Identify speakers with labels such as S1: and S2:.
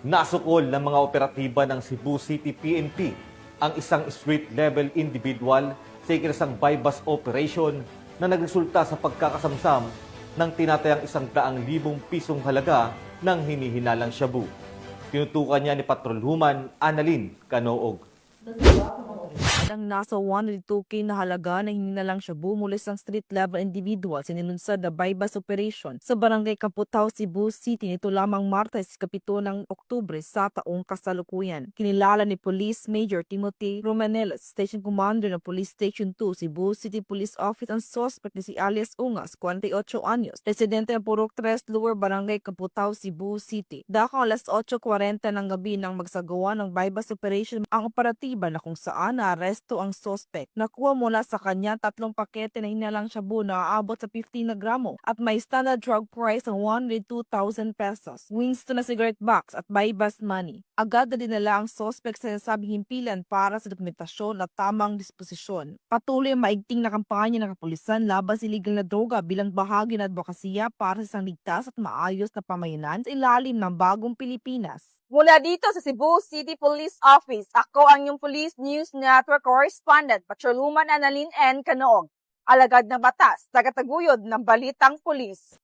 S1: Nasukol ng mga operatiba ng Cebu City PNP ang isang street-level individual sa ikinasang bypass operation na nagresulta sa pagkakasamsam ng tinatayang 100,000 pisong halaga ng hinihinalang shabu. Tinutukan niya ni Patrolwoman Annalyn Canoog.
S2: Ang nasa 102K na halaga na hininalang shabu mula sa street-level individual sinilunsad na bypass operation sa Barangay Kaputaw, Cebu City nito lamang Martes, 7 ng Oktubre sa taong kasalukuyan. Kinilala ni Police Major Timothy Romanelas, Station Commander ng Police Station 2, Cebu City Police Office ang suspect ni si alias Ungas, 48 anyos, residente ng Purok 3 Lower Barangay Kaputaw, Cebu City. Dakang alas 8:40 ng gabi nang magsagawa ng bypass operation ang operatiba na kung saan naaresto ang suspect. Nakuha mula sa kanya 3 pakete na hinalang shabu na aabot sa 15 na gramo at may standard drug price ng 102,000 pesos, Winston na cigarette box at bypass money. Agad na dinala ang suspect sa nasabing himpilan para sa dokumentasyon at tamang disposisyon. Patuloy ang maigting na kampanya ng kapulisan laban sa illegal na droga bilang bahagi ng advokasya para sa isang ligtas at maayos na pamayanan sa ilalim ng bagong Pilipinas.
S3: Mula dito sa Cebu City Police Office, ako ang inyong Police News Network Correspondent, Patrolwoman Annalyn N. Canoog. Alagad ng batas, tagataguyod ng balitang pulis.